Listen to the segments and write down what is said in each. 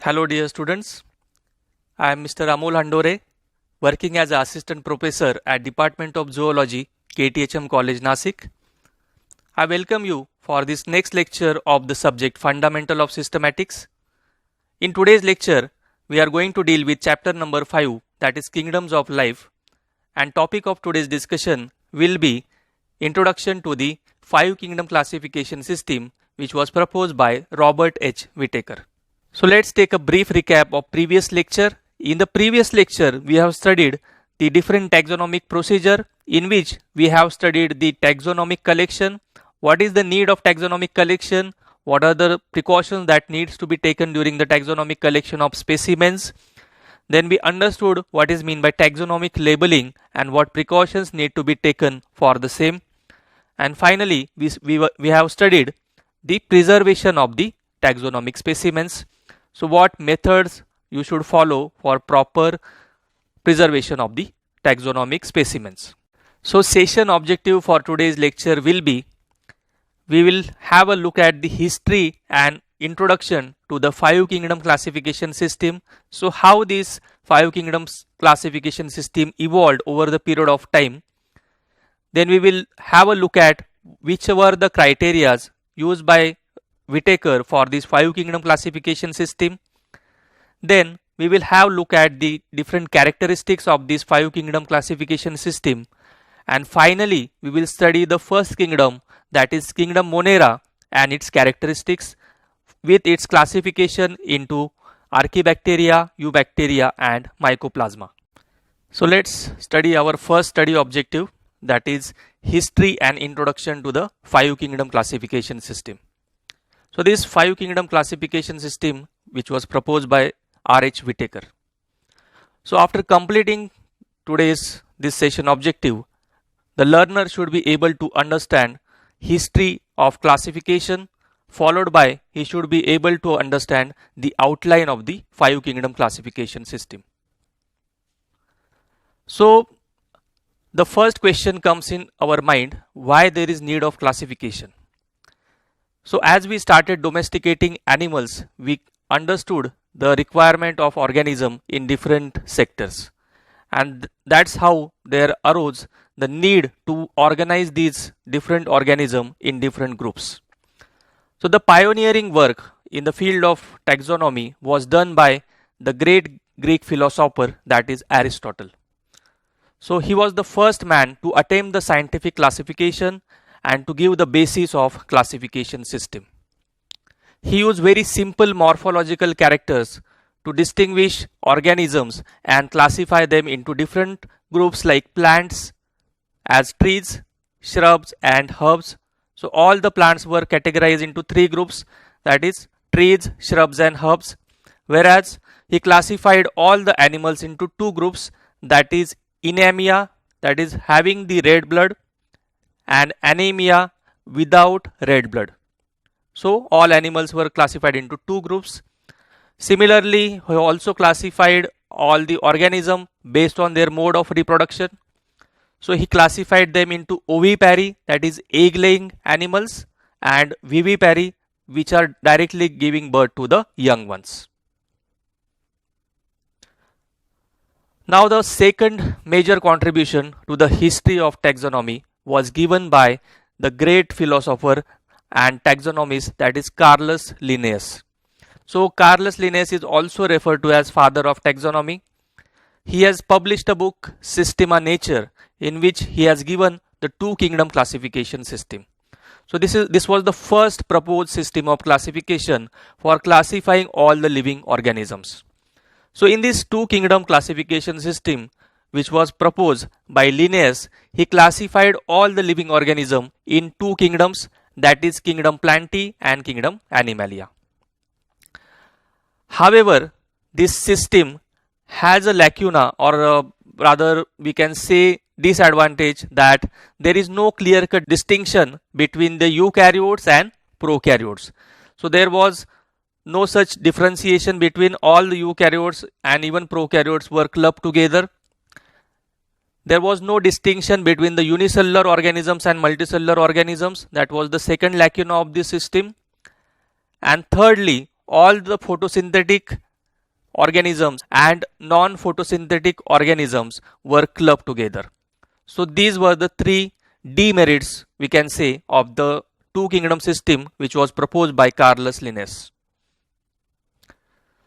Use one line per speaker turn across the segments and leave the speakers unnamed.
Hello dear students, I am Mr. Amol Handore, working as an assistant professor at Department of Zoology, KTHM College, Nasik. I welcome you for this next lecture of the subject Fundamental of Systematics. In today's lecture, we are going to deal with chapter number 5, that is Kingdoms of Life, and topic of today's discussion will be Introduction to the 5 Kingdom Classification System, which was proposed by Robert H. Whittaker. So let's take a brief recap of previous lecture. In the previous lecture, we have studied the different taxonomic procedure in which we have studied the taxonomic collection, what is the need of taxonomic collection, what are the precautions that needs to be taken during the taxonomic collection of specimens. Then we understood what is meant by taxonomic labeling and what precautions need to be taken for the same. And finally, we have studied the preservation of the taxonomic specimens. So what methods you should follow for proper preservation of the taxonomic specimens. So session objective for today's lecture will be, we will have a look at the history and introduction to the 5 kingdom classification system. So how this 5 kingdoms classification system evolved over the period of time. Then we will have a look at which were the criteria used by Whittaker for this 5 kingdom classification system. Then we will have a look at the different characteristics of this 5 kingdom classification system. And finally, we will study the first kingdom, that is Kingdom Monera, and its characteristics with its classification into Archaebacteria, Eubacteria and Mycoplasma. So let's study our first study objective, that is history and introduction to the 5 kingdom classification system. So this 5 kingdom classification system, which was proposed by R.H. Whittaker. So after completing today's this session objective, the learner should be able to understand history of classification, followed by he should be able to understand the outline of the 5 kingdom classification system. So the first question comes in our mind, why there is need of classification. So as we started domesticating animals, we understood the requirement of organism in different sectors, and that's how there arose the need to organize these different organisms in different groups. So the pioneering work in the field of taxonomy was done by the great Greek philosopher, that is Aristotle. So he was the first man to attempt the scientific classification and to give the basis of classification system. He used very simple morphological characters to distinguish organisms and classify them into different groups like plants as trees, shrubs and herbs. So all the plants were categorized into 3 groups, that is trees, shrubs and herbs, whereas he classified all the animals into 2 groups, that is anemia, that is having the red blood, and anemia without red blood. So all animals were classified into 2 groups. Similarly, he also classified all the organisms based on their mode of reproduction. So he classified them into ovipary, that is egg laying animals, and vivipary, which are directly giving birth to the young ones. Now the second major contribution to the history of taxonomy was given by the great philosopher and taxonomist, that is Carolus Linnaeus. So Carolus Linnaeus is also referred to as father of taxonomy. He has published a book, Systema Naturae, in which he has given the 2 kingdom classification system. So this was the first proposed system of classification for classifying all the living organisms. So in this 2 kingdom classification system, which was proposed by Linnaeus, he classified all the living organisms in 2 kingdoms, that is Kingdom Plantae and Kingdom Animalia. However, this system has a lacuna, or rather we can say disadvantage, that there is no clear-cut distinction between the eukaryotes and prokaryotes. So there was no such differentiation between all the eukaryotes, and even prokaryotes were clubbed together. There was no distinction between the unicellular organisms and multicellular organisms. That was the second lacuna of this system. And thirdly, all the photosynthetic organisms and non-photosynthetic organisms were clubbed together. So these were the three demerits, we can say, of the two kingdom system which was proposed by Carolus Linnaeus.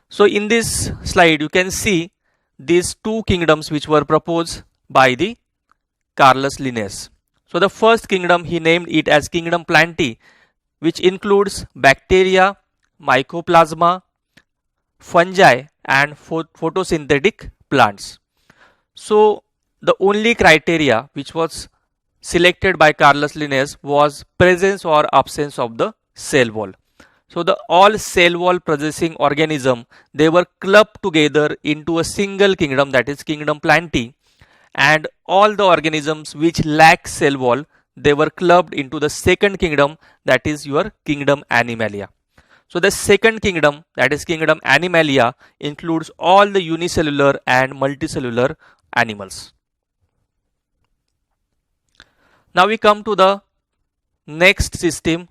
So in this slide you can see these two kingdoms which were proposed by the Carolus Linnaeus. So the first kingdom he named it as Kingdom Plantae, which includes bacteria, mycoplasma, fungi and photosynthetic plants. So the only criteria which was selected by Carolus Linnaeus was presence or absence of the cell wall. So the all cell wall possessing organism, they were clubbed together into a single kingdom, that is Kingdom Plantae, and all the organisms which lack cell wall, they were clubbed into the second kingdom, that is your Kingdom Animalia. So the second kingdom, that is Kingdom Animalia, includes all the unicellular and multicellular animals. Now we come to the next system.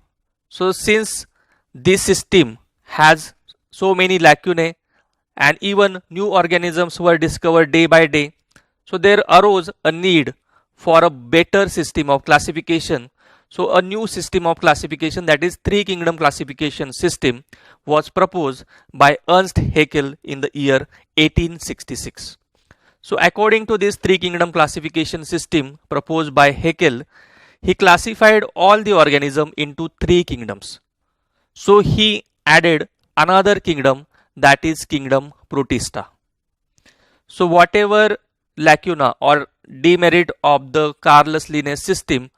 So since this system has so many lacunae and even new organisms were discovered day by day, so there arose a need for a better system of classification. So a new system of classification, that is three kingdom classification system, was proposed by Ernst Haeckel in the year 1866. So according to this three kingdom classification system proposed by Haeckel, he classified all the organism into three kingdoms. So he added another kingdom, that is Kingdom Protista. So whatever lacuna or demerit of the Carolus Linnaeus system,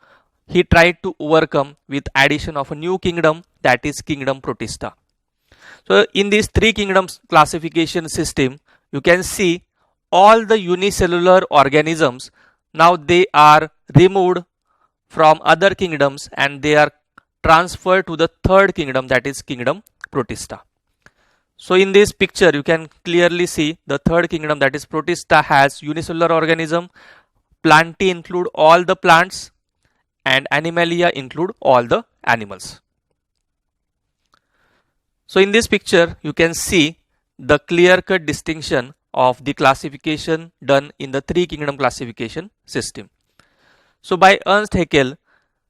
he tried to overcome with addition of a new kingdom, that is Kingdom Protista. So in this three kingdoms classification system, you can see all the unicellular organisms, now they are removed from other kingdoms and they are transferred to the third kingdom, that is Kingdom Protista. So in this picture you can clearly see the third kingdom, that is Protista, has unicellular organism, Plantae include all the plants, and Animalia include all the animals. So in this picture you can see the clear-cut distinction of the classification done in the three kingdom classification system. So by Ernst Haeckel,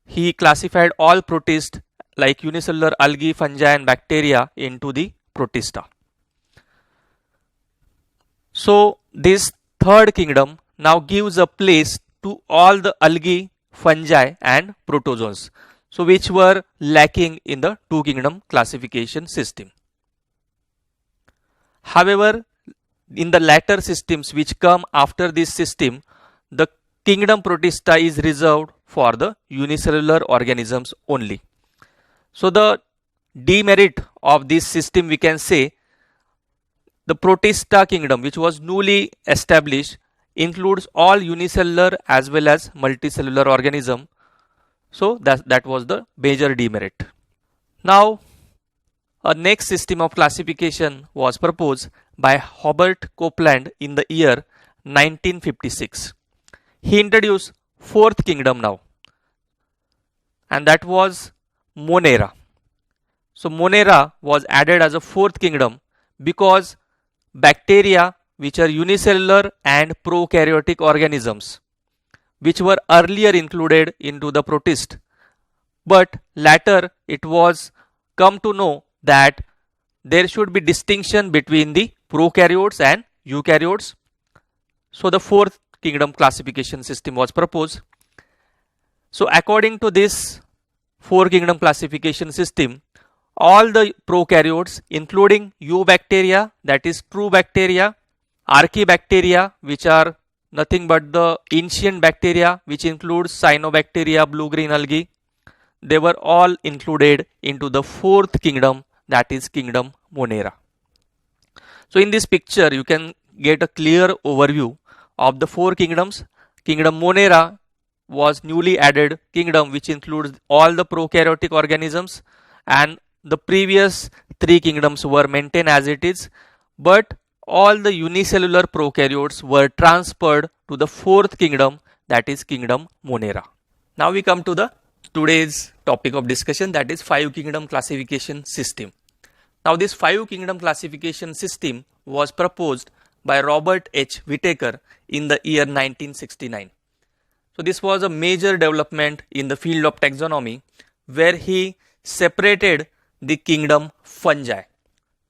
he classified all protists like unicellular algae, fungi and bacteria into the Protista. So this third kingdom now gives a place to all the algae, fungi and protozoans, so which were lacking in the two kingdom classification system. However, in the latter systems which come after this system, the Kingdom Protista is reserved for the unicellular organisms only. So the demerit of this system, we can say, the Protista kingdom which was newly established includes all unicellular as well as multicellular organism. So that was the major demerit. Now a next system of classification was proposed by Hobart Copeland in the year 1956. He introduced fourth kingdom now, and that was Monera. So Monera was added as a fourth kingdom because bacteria which are unicellular and prokaryotic organisms, which were earlier included into the protist, but later it was come to know that there should be distinction between the prokaryotes and eukaryotes. So the fourth kingdom classification system was proposed. So according to this four kingdom classification system, all the prokaryotes including eubacteria, that is true bacteria, archaebacteria, which are nothing but the ancient bacteria which includes cyanobacteria, blue-green algae, they were all included into the fourth kingdom, that is Kingdom Monera. So in this picture you can get a clear overview of the four kingdoms. Kingdom Monera was newly added kingdom which includes all the prokaryotic organisms, and the previous three kingdoms were maintained as it is, but all the unicellular prokaryotes were transferred to the fourth kingdom, that is Kingdom Monera. Now we come to the today's topic of discussion, that is five kingdom classification system. Now this 5 kingdom classification system was proposed by Robert H. Whittaker in the year 1969. So this was a major development in the field of taxonomy where he separated the kingdom fungi.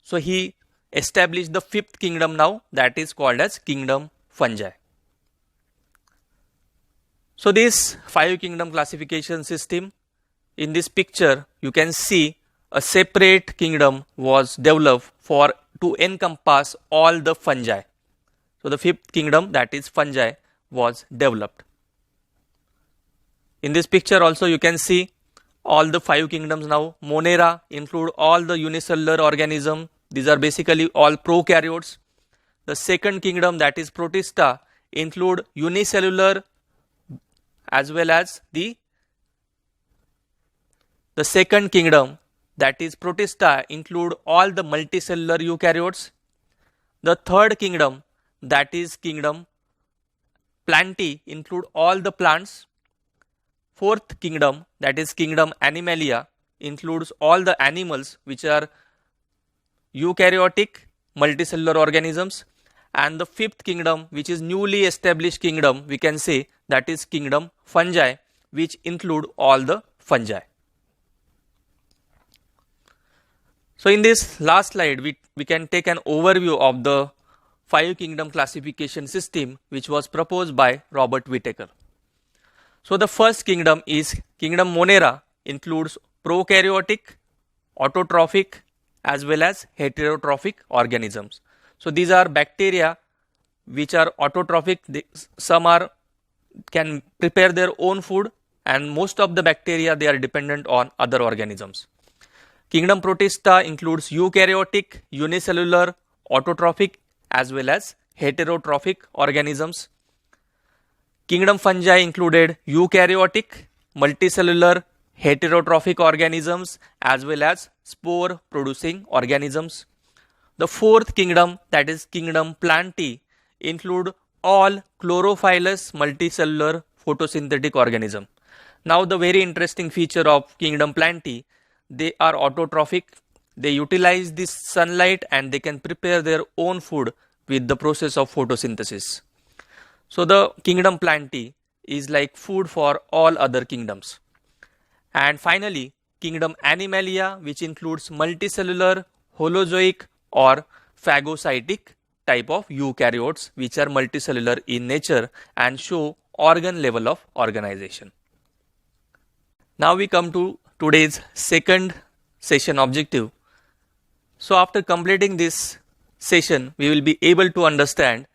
So he established the 5th kingdom now, that is called as kingdom fungi. So this 5 kingdom classification system, in this picture you can see a separate kingdom was developed to encompass all the fungi. So the 5th kingdom, that is fungi, was developed. In this picture also you can see all the 5 kingdoms now. Monera include all the unicellular organisms. These are basically all prokaryotes. The 2nd kingdom, that is Protista, include unicellular as well as the 2nd kingdom, that is Protista, include all the multicellular eukaryotes. The 3rd kingdom, that is kingdom Plantae, include all the plants. 4th kingdom, that is kingdom Animalia, includes all the animals which are eukaryotic multicellular organisms. And the 5th kingdom, which is newly established kingdom, we can say, that is kingdom Fungi, which include all the fungi. So in this last slide we can take an overview of the 5 kingdom classification system which was proposed by Robert Whittaker. So the first kingdom is kingdom Monera, includes prokaryotic, autotrophic as well as heterotrophic organisms. So these are bacteria which are autotrophic. Some can prepare their own food, and most of the bacteria, they are dependent on other organisms. Kingdom Protista includes eukaryotic, unicellular, autotrophic as well as heterotrophic organisms. Kingdom Fungi included eukaryotic, multicellular, heterotrophic organisms as well as spore producing organisms. The 4th kingdom, that is kingdom Plantae, include all chlorophyllous multicellular photosynthetic organism. Now the very interesting feature of kingdom Plantae, they are autotrophic. They utilize this sunlight and they can prepare their own food with the process of photosynthesis. So the kingdom Plantae is like food for all other kingdoms. And finally, kingdom Animalia, which includes multicellular, holozoic or phagocytic type of eukaryotes which are multicellular in nature and show organ level of organization. Now we come to today's second session objective. So after completing this session, we will be able to understand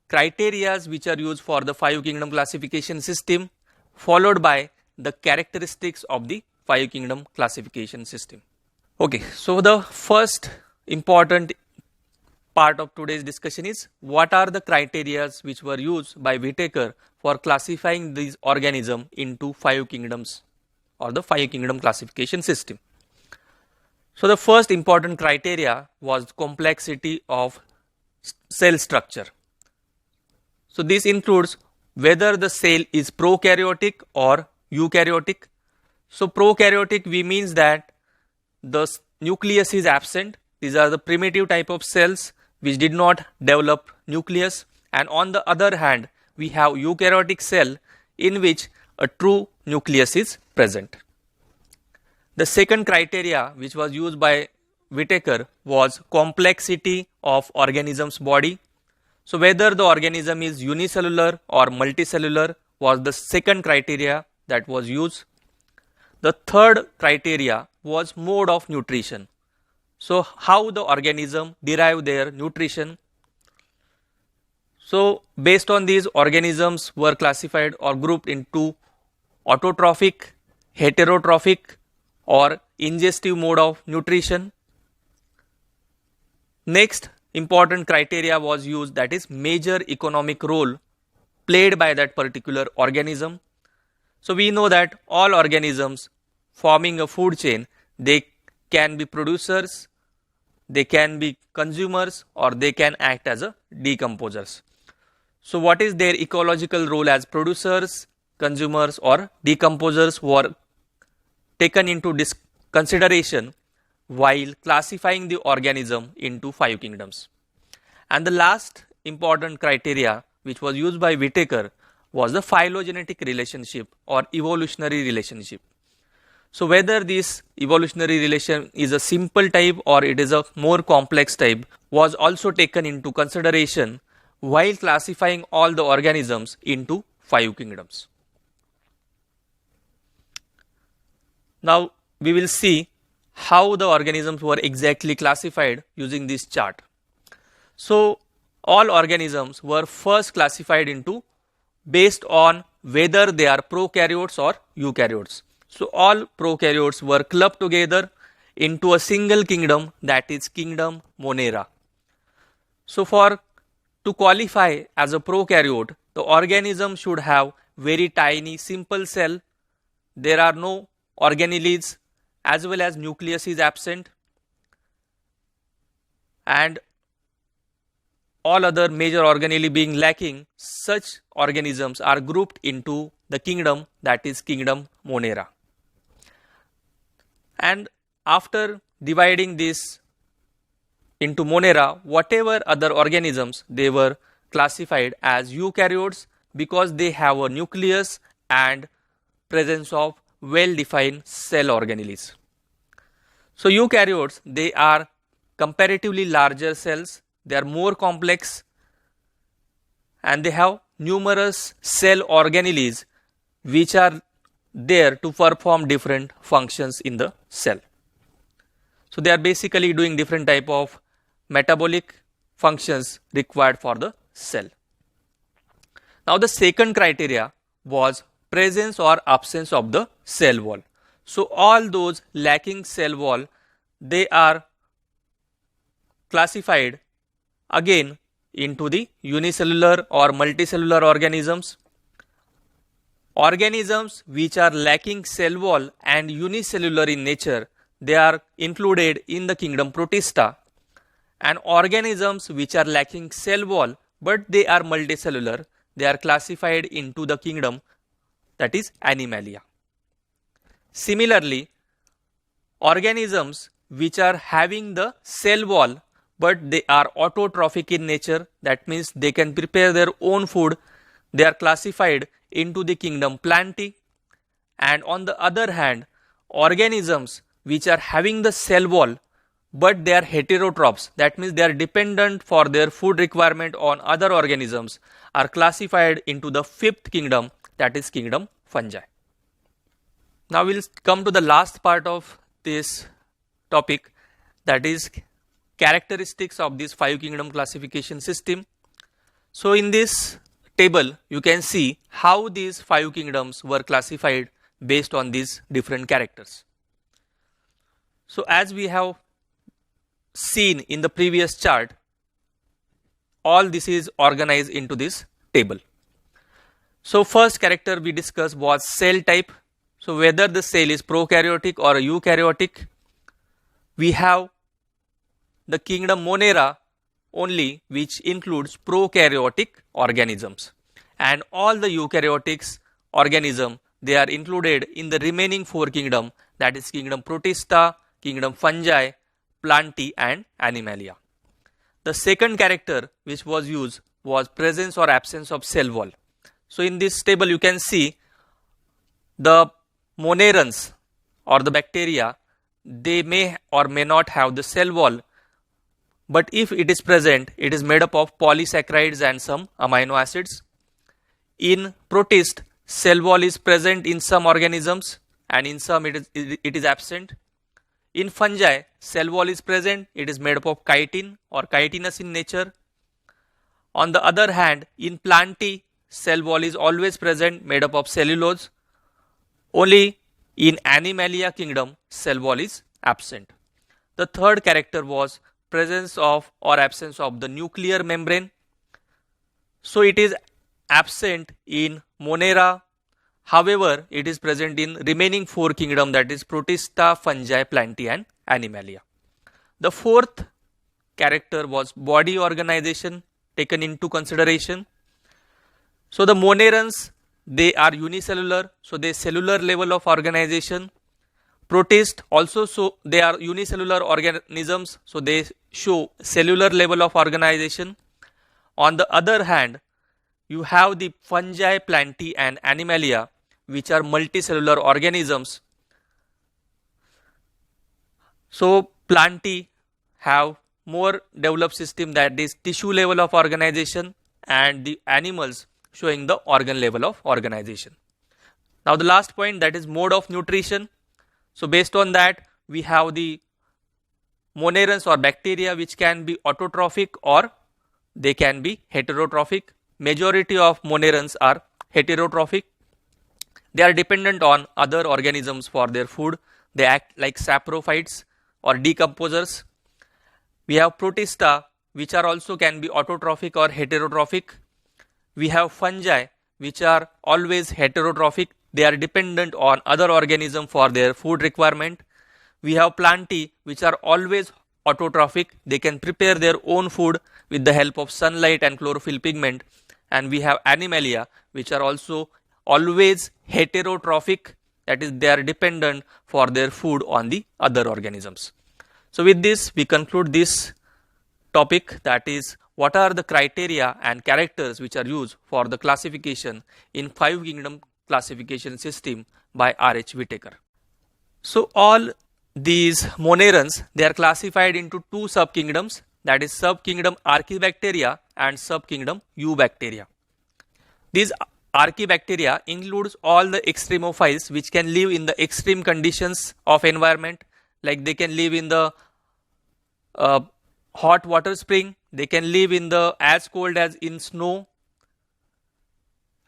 criteria which are used for the 5 kingdom classification system, followed by the characteristics of the 5 kingdom classification system. Okay, so the first important part of today's discussion is what are the criteria which were used by Whittaker for classifying these organisms into 5 kingdoms or the 5 kingdom classification system. So the first important criteria was complexity of cell structure. So this includes whether the cell is prokaryotic or eukaryotic. So prokaryotic means that the nucleus is absent. These are the primitive type of cells which did not develop nucleus, and on the other hand we have eukaryotic cell in which a true nucleus is present. The second criteria which was used by Whittaker was complexity of organism's body. So whether the organism is unicellular or multicellular was the second criteria that was used. The third criteria was mode of nutrition. So how the organism derive their nutrition. So based on these, organisms were classified or grouped into autotrophic, heterotrophic or ingestive mode of nutrition. Next important criteria was used, that is major economic role played by that particular organism. So we know that all organisms forming a food chain, they can be producers, they can be consumers, or they can act as a decomposers. So what is their ecological role as producers, consumers or decomposers were taken into consideration while classifying the organism into 5 kingdoms. And the last important criteria which was used by Whittaker was the phylogenetic relationship or evolutionary relationship. So whether this evolutionary relation is a simple type or it is a more complex type was also taken into consideration while classifying all the organisms into 5 kingdoms. Now we will see how the organisms were exactly classified using this chart. So all organisms were first classified into based on whether they are prokaryotes or eukaryotes. So all prokaryotes were clubbed together into a single kingdom, that is kingdom Monera. So to qualify as a prokaryote, the organism should have very tiny simple cell. There are no organelles as well as nucleus is absent, and all other major organelle being lacking, such organisms are grouped into the kingdom, that is kingdom Monera. And after dividing this into Monera, whatever other organisms, they were classified as eukaryotes because they have a nucleus and presence of well-defined cell organelles. So eukaryotes, they are comparatively larger cells, they are more complex, and they have numerous cell organelles which are there to perform different functions in the cell. So they are basically doing different type of metabolic functions required for the cell. Now the second criteria was presence or absence of the cell wall. So all those lacking cell wall, they are classified again into the unicellular or multicellular organisms. Organisms which are lacking cell wall and unicellular in nature, they are included in the kingdom Protista, and organisms which are lacking cell wall but they are multicellular, they are classified into the kingdom, that is Animalia. Similarly, organisms which are having the cell wall but they are autotrophic in nature, that means they can prepare their own food, they are classified into the kingdom Plantae. And on the other hand, organisms which are having the cell wall but they are heterotrophs, that means they are dependent for their food requirement on other organisms, are classified into the fifth kingdom, that is kingdom Fungi. Now we will come to the last part of this topic, that is characteristics of this 5 kingdom classification system. So in this table you can see how these 5 kingdoms were classified based on these different characters. So as we have seen in the previous chart, all this is organized into this table. So first character we discussed was cell type. So whether the cell is prokaryotic or eukaryotic, we have the kingdom Monera only, which includes prokaryotic organisms, and all the eukaryotics organism, they are included in the remaining 4 kingdom, that is kingdom Protista, kingdom Fungi, Plantae and Animalia. The second character which was used was presence or absence of cell wall. So in this table you can see the monerans or the bacteria, they may or may not have the cell wall, but if it is present, it is made up of polysaccharides and some amino acids. In protist, cell wall is present in some organisms and in some it is absent. In fungi, cell wall is present, it is made up of chitin or chitinous in nature. On the other hand, in Plantae, cell wall is always present, made up of cellulose. Only in Animalia kingdom, cell wall is absent. The third character was presence of or absence of the nuclear membrane. So it is absent in Monera. However, it is present in remaining 4 kingdom, that is Protista, Fungi, Plantae and Animalia. The fourth character was body organization taken into consideration. So the monerans, they are unicellular, so they cellular level of organization. Protists also show they are unicellular organisms, so they show cellular level of organization. On the other hand, you have the fungi, plantae and animalia, which are multicellular organisms. So plantae have more developed system, that is tissue level of organization, and the animals showing the organ level of organization. Now the last point, that is mode of nutrition. So based on that, we have the monerans or bacteria which can be autotrophic or they can be heterotrophic. Majority of monerans are heterotrophic. They are dependent on other organisms for their food. They act like saprophytes or decomposers. We have protista, which are also can be autotrophic or heterotrophic. We have fungi, which are always heterotrophic. They are dependent on other organism for their food requirement. We have plantae, which are always autotrophic. They can prepare their own food with the help of sunlight and chlorophyll pigment. And we have animalia, which are also always heterotrophic, that is they are dependent for their food on the other organisms. So with this we conclude this topic, that is what are the criteria and characters which are used for the classification in 5 kingdom classification system by R.H. Whitaker. So all these monerans, they are classified into 2 subkingdoms, that is subkingdom Archaebacteria and subkingdom Eubacteria. These Archaebacteria includes all the extremophiles which can live in the extreme conditions of environment, like they can live in the hot water spring, they can live in the as cold as in snow.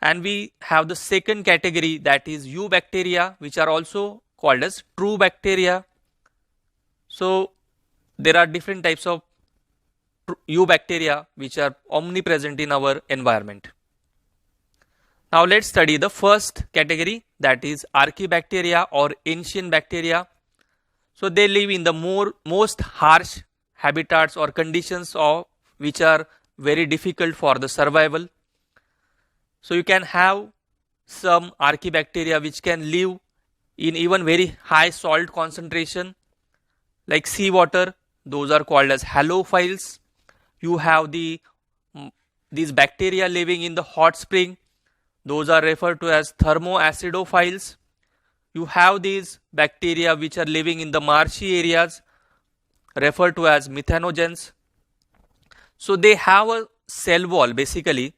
And we have the second category, that is Eubacteria, which are also called as true bacteria. So there are different types of Eubacteria which are omnipresent in our environment. Now let's study the first category, that is Archaebacteria or ancient bacteria. So they live in the most harsh habitats or conditions of which are very difficult for the survival. So you can have some Archaebacteria which can live in even very high salt concentration, like seawater. Those are called as halophiles. You have these bacteria living in the hot spring. Those are referred to as thermoacidophiles. You have these bacteria which are living in the marshy areas, referred to as methanogens. So they have a cell wall basically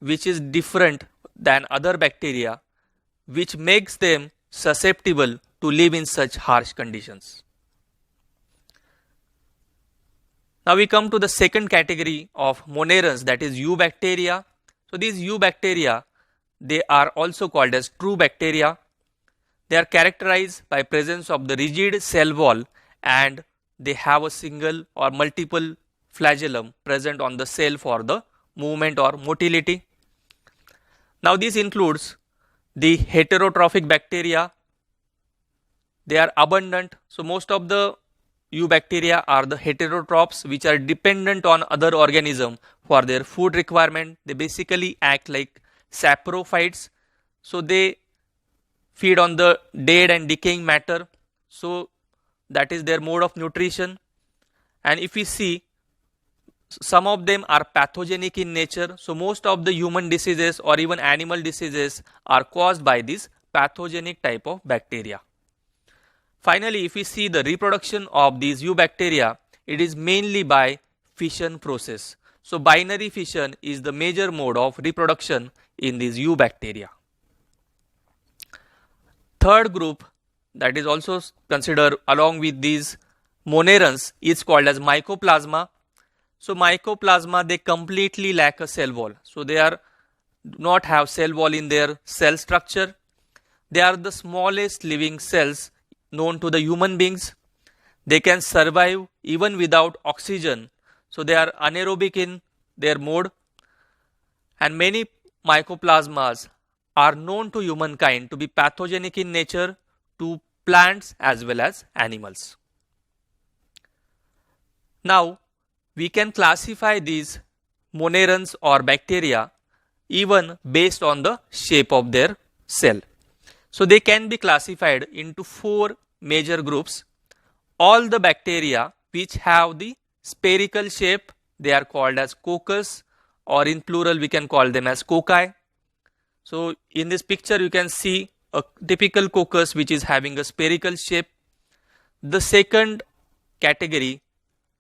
which is different than other bacteria, which makes them susceptible to live in such harsh conditions. Now we come to the second category of monerans, that is Eubacteria. So these Eubacteria, they are also called as true bacteria. They are characterized by presence of the rigid cell wall, and they have a single or multiple flagellum present on the cell for the movement or motility. Now this includes the heterotrophic bacteria. They are abundant. So most of the Eubacteria are the heterotrophs which are dependent on other organism for their food requirement. They basically act like saprophytes. So they feed on the dead and decaying matter. So that is their mode of nutrition. And if we see, some of them are pathogenic in nature. So most of the human diseases or even animal diseases are caused by this pathogenic type of bacteria. Finally, if we see the reproduction of these Eubacteria, it is mainly by fission process. So binary fission is the major mode of reproduction in these Eubacteria. Third group that is also considered along with these monerans is called as Mycoplasma. So Mycoplasma, they completely lack a cell wall. So they do not have cell wall in their cell structure. They are the smallest living cells known to the human beings. They can survive even without oxygen. So they are anaerobic in their mode. And many mycoplasmas are known to humankind to be pathogenic in nature to plants as well as animals. Now we can classify these monerans or bacteria even based on the shape of their cell. So they can be classified into 4 major groups. All the bacteria which have the spherical shape, they are called as coccus, or in plural we can call them as cocci. So in this picture you can see a typical coccus which is having a spherical shape. The second category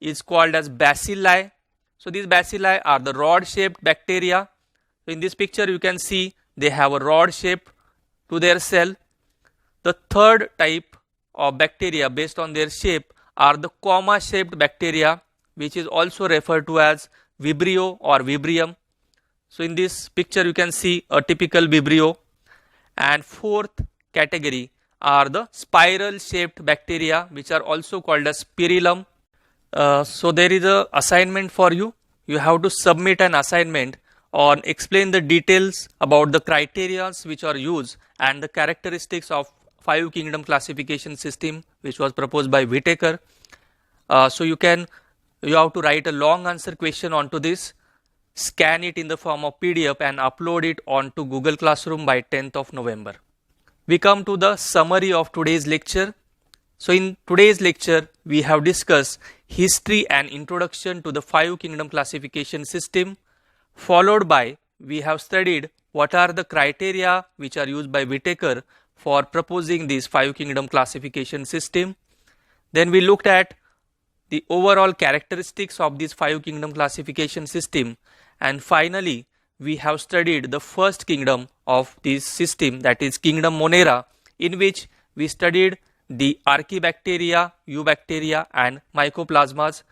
is called as bacilli. So these bacilli are the rod shaped bacteria. So in this picture you can see they have a rod shape to their cell. The third type of bacteria based on their shape are the comma shaped bacteria, which is also referred to as vibrio or vibrium. So in this picture you can see a typical vibrio. And fourth category are the spiral shaped bacteria, which are also called as spirillum. So there is a assignment for you. You have to submit an assignment on explain the details about the criteria which are used and the characteristics of 5 kingdom classification system which was proposed by Whittaker. So you have to write a long answer question onto this, scan it in the form of PDF and upload it onto Google Classroom by 10th of November. We come to the summary of today's lecture. So in today's lecture, we have discussed history and introduction to the 5 kingdom classification system, followed by we have studied what are the criteria which are used by Whittaker for proposing this 5 kingdom classification system. Then we looked at the overall characteristics of this 5 kingdom classification system, and finally we have studied the first kingdom of this system, that is kingdom Monera, in which we studied the Archaebacteria, Eubacteria and Mycoplasmas.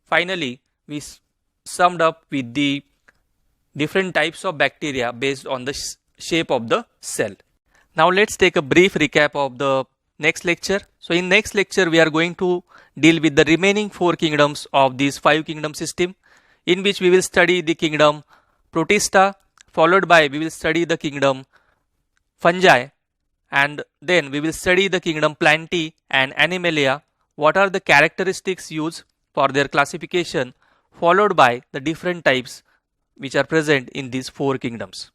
Finally we summed up with the different types of bacteria based on the shape of the cell. Now let's take a brief recap of the next lecture. So in next lecture we are going to deal with the remaining 4 kingdoms of this 5 kingdom system, in which we will study the kingdom Protista, followed by we will study the kingdom Fungi, and then we will study the kingdom Plantae and Animalia, what are the characteristics used for their classification, followed by the different types which are present in these 4 kingdoms.